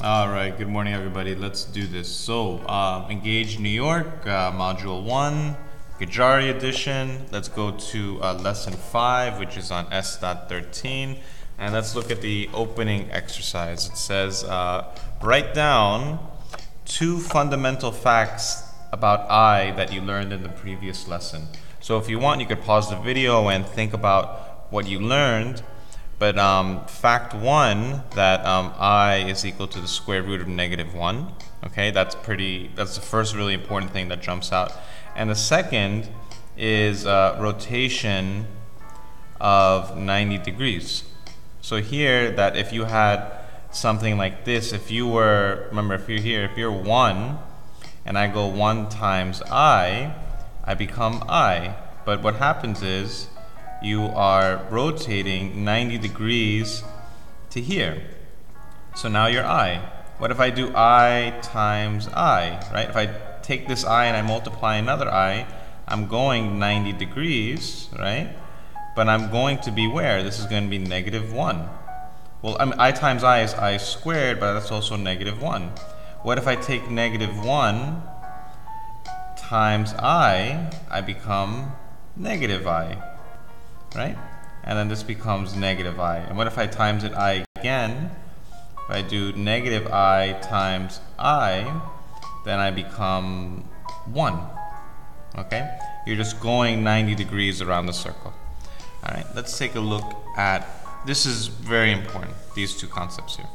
All right, good morning, everybody. Let's do this. So, Engage New York, Module 1, Gajari edition. Let's go to Lesson 5, which is on S.13. And let's look at the opening exercise. It says, write down 2 fundamental facts about I that you learned in the previous lesson. So if you want, you could pause the video and think about what you learned. But fact 1, that I is equal to the square root of -1. Okay, that's the first really important thing that jumps out. And the second is rotation of 90 degrees. So here, that if you had something like this, if you're here, if you're 1, and I go 1 times I become I. But what happens is, you are rotating 90 degrees to here. So now you're I. What if I do I times I, right? If I take this I and I multiply another I, I'm going 90 degrees, right? But I'm going to be where? This is going to be -1. Well, I times I is I squared, but that's also -1. What if I take -1 times I become -I. Right? And then this becomes -I. And what if I times it I again? If I do -I times I, then I become 1. Okay? You're just going 90 degrees around the circle. Alright, let's take a look at, this is very important, these 2 concepts here.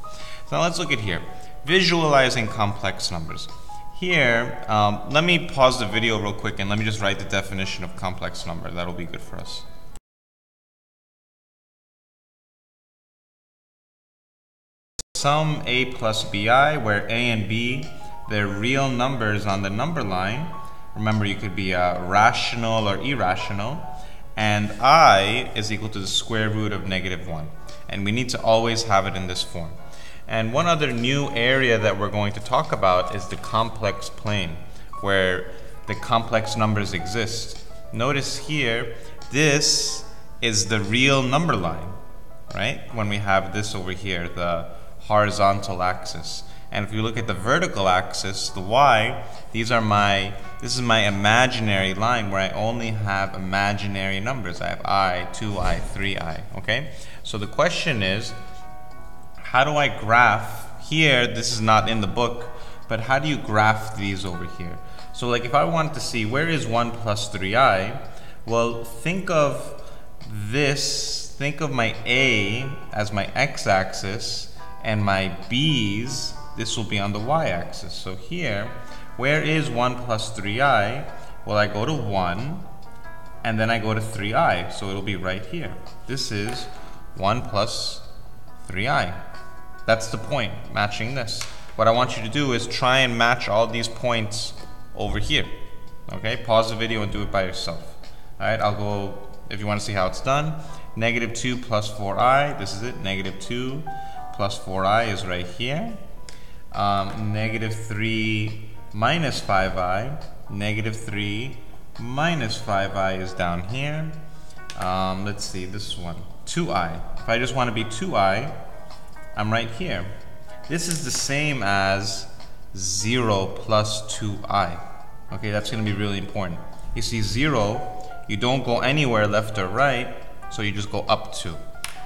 So now let's look at here. Visualizing complex numbers. Here, let me pause the video real quick and let me just write the definition of complex number. That'll be good for us. Sum a plus bi, where a and b, they're real numbers on the number line. Remember, you could be rational or irrational. And I is equal to the square root of -1. And we need to always have it in this form. And one other new area that we're going to talk about is the complex plane, where the complex numbers exist. Notice here, this is the real number line, right? When we have this over here, the horizontal axis. And if you look at the vertical axis, the y, this is my imaginary line where I only have imaginary numbers. I have I, 2i, 3i, okay? So the question is, how do I graph here? This is not in the book, but how do you graph these over here? So like if I wanted to see where is 1 plus 3i, well, think of this, think of my a as my x-axis, and my b's, this will be on the y-axis. So here, where is 1 plus 3i? Well, I go to 1, and then I go to 3i, so it'll be right here. This is 1 plus 3i. That's the point, matching this. What I want you to do is try and match all these points over here. Okay, pause the video and do it by yourself. Alright, I'll go, if you want to see how it's done, -2 plus 4i, this is it, -2 plus 4i is right here. -3 minus 5i, -3 minus 5i is down here. Let's see, this one, 2i. If I just want to be 2i, I'm right here. This is the same as 0 plus 2i. Okay, that's going to be really important. You see 0, you don't go anywhere left or right, so you just go up 2.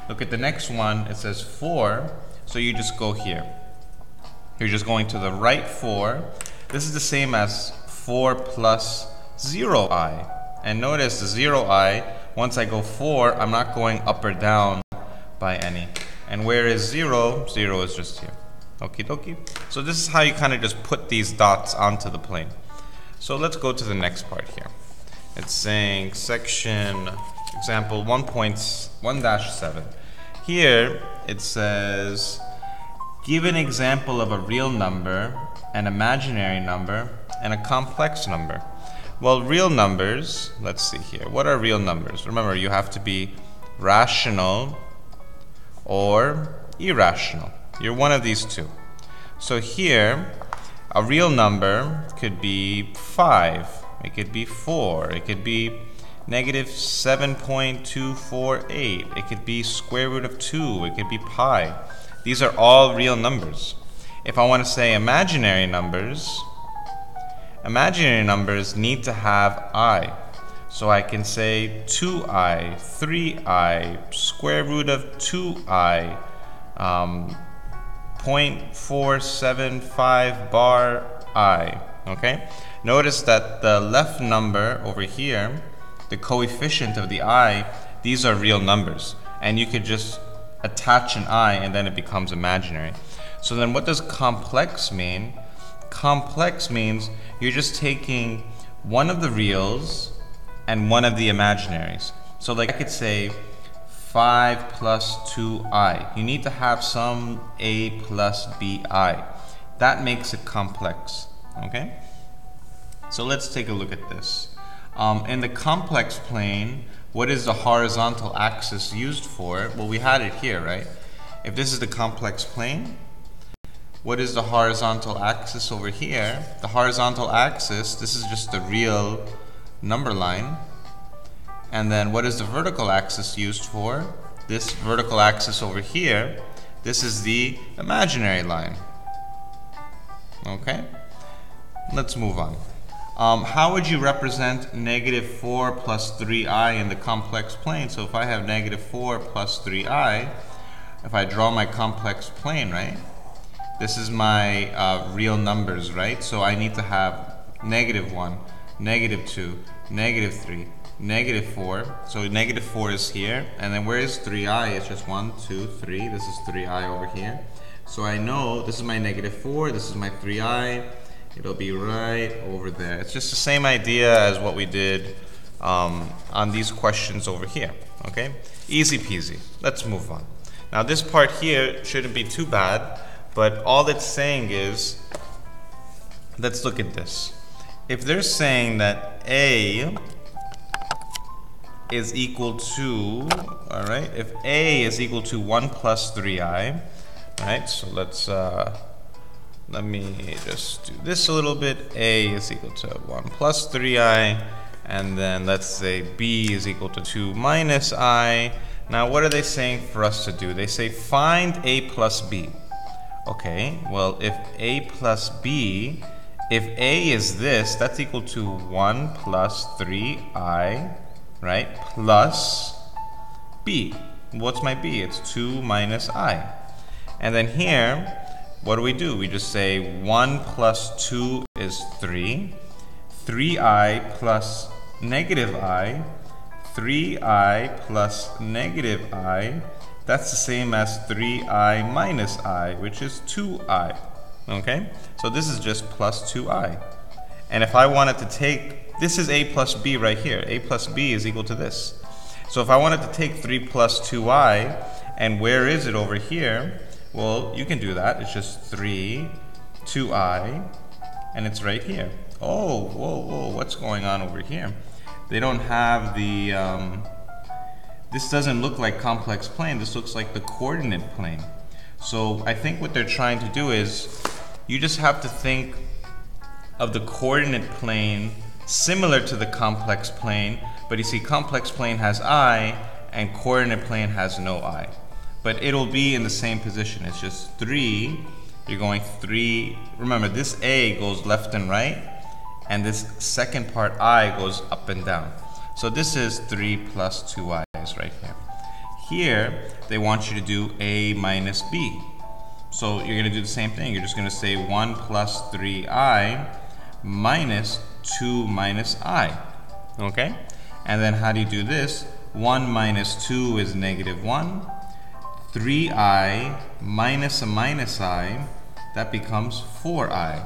Look at the next one, it says 4, so you just go here. You're just going to the right 4. This is the same as 4 plus 0i. And notice the 0i, once I go 4, I'm not going up or down by any. And where is 0? 0 is just here. Okie dokie. So this is how you kind of just put these dots onto the plane. So let's go to the next part here. It's saying section, example 1.1-7. Here it says, give an example of a real number, an imaginary number, and a complex number. Well, real numbers, let's see here. What are real numbers? Remember, you have to be rational or irrational. You're one of these 2. So here, a real number could be 5. It could be 4. It could be -7.248. It could be square root of 2. It could be pi. These are all real numbers. If I want to say imaginary numbers need to have I. So I can say 2i, 3i, square root of 2i, 0.475 bar I, okay? Notice that the left number over here, the coefficient of the I, these are real numbers. And you could just attach an I and then it becomes imaginary. So then what does complex mean? Complex means you're just taking one of the reals and one of the imaginaries. So like I could say 5 plus 2i. You need to have some a plus bi. That makes it complex, okay? So let's take a look at this. In the complex plane, what is the horizontal axis used for? Well, we had it here, right? If this is the complex plane, what is the horizontal axis over here? The horizontal axis, this is just the real number line. And then what is the vertical axis used for? This vertical axis over here, this is the imaginary line. Okay? Let's move on. How would you represent negative 4 plus 3i in the complex plane? So if I have negative 4 plus 3i, if I draw my complex plane, right? This is my real numbers, right? So I need to have negative 1, negative 2, negative 3, negative 4. So negative 4 is here. And then where is 3i? It's just 1, 2, 3. This is 3i over here. So I know this is my negative 4. This is my 3i. It'll be right over there. It's just the same idea as what we did on these questions over here. Okay? Easy peasy. Let's move on. Now this part here shouldn't be too bad. But all it's saying is, let's look at this. If they're saying that A is equal to, all right, if A is equal to 1 plus 3i, right, so let's, let me just do this a little bit. A is equal to 1 plus 3i, and then let's say B is equal to 2 minus I. Now what are they saying for us to do? They say find A plus B. Okay, well, if A plus B, if A is this, that's equal to 1 plus 3i, right, plus B. What's my B? It's 2 minus I. And then here, what do? We just say 1 plus 2 is 3, 3i plus negative I, 3i plus negative I, that's the same as 3i minus I, which is 2i, okay? So this is just plus 2i. And if I wanted to take, this is A plus B right here. A plus B is equal to this. So if I wanted to take 3 plus 2i, and where is it over here? Well, you can do that. It's just 3, 2i, and it's right here. Oh, whoa, what's going on over here? They don't have the, this doesn't look like complex plane. This looks like the coordinate plane. So I think what they're trying to do is, you just have to think of the coordinate plane similar to the complex plane, but you see complex plane has I, and coordinate plane has no I. But it'll be in the same position. It's just 3, you're going 3, remember this A goes left and right, and this second part I goes up and down. So this is 3 plus 2i is right here. Here, they want you to do A minus B. So you're going to do the same thing. You're just going to say 1 plus 3i minus 2 minus I. Okay? And then how do you do this? 1 minus 2 is negative 1. 3i minus a minus I, that becomes 4i.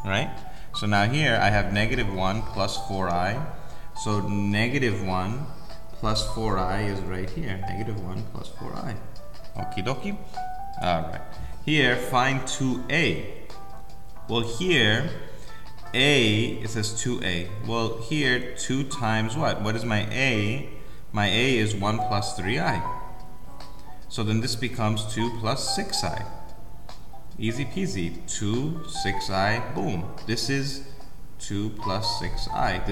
Right? So now here I have negative 1 plus 4i. So negative 1 plus 4i is right here. Negative 1 plus 4i. Okie dokie. Alright. Here, find 2a. Well, here, a, it says 2a. Well, here, 2 times what? What is my a? My a is 1 plus 3i. So then this becomes 2 plus 6i. Easy peasy. 2, 6i, boom. This is 2 plus 6i.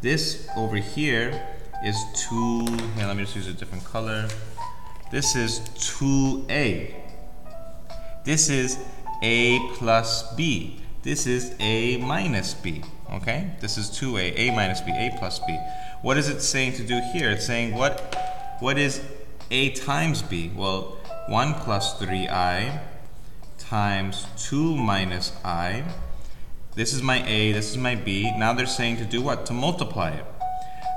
This over here is 2, here, let me just use a different color. This is 2a. This is a plus b. This is a minus b, okay? This is 2a, a minus b, a plus b. What is it saying to do here? It's saying what is a times b? Well, 1 plus 3i times 2 minus I. This is my a, this is my b. Now they're saying to do what? To multiply it.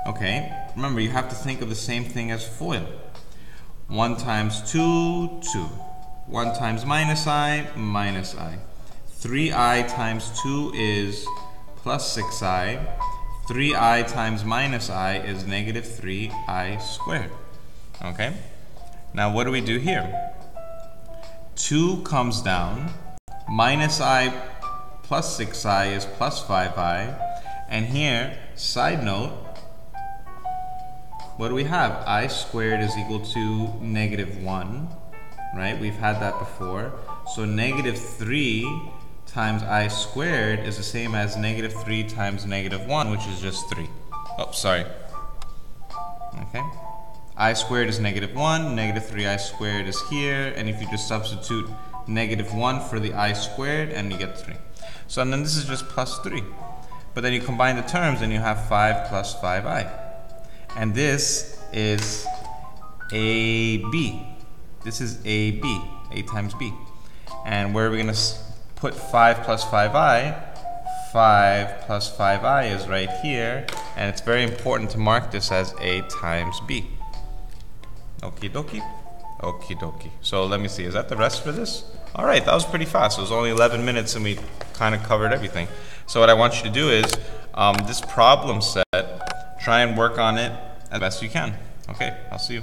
Okay, remember you have to think of the same thing as FOIL. 1 times 2, 2. 1 times minus I, minus I. 3i times 2 is plus 6i. 3i times minus I is negative 3i squared. Okay? Now what do we do here? 2 comes down. Minus I plus 6i is plus 5i. And here, side note, what do we have? I squared is equal to negative 1. Right? We've had that before. So negative 3 times I squared is the same as negative 3 times negative 1, which is just 3. Oh, sorry. Okay. I squared is negative 1, negative 3i squared is here, and if you just substitute negative 1 for the I squared, and you get 3. So and then this is just plus 3. But then you combine the terms, and you have 5 plus 5i. And this is AB. This is AB, A times B. And where are we going to put 5 plus 5i? 5 plus 5i is right here, and it's very important to mark this as A times B. Okie dokie. Okie dokie. So let me see, is that the rest for this? All right, that was pretty fast. It was only 11 minutes and we kind of covered everything. So what I want you to do is, this problem set, try and work on it as best you can. Okay, I'll see you.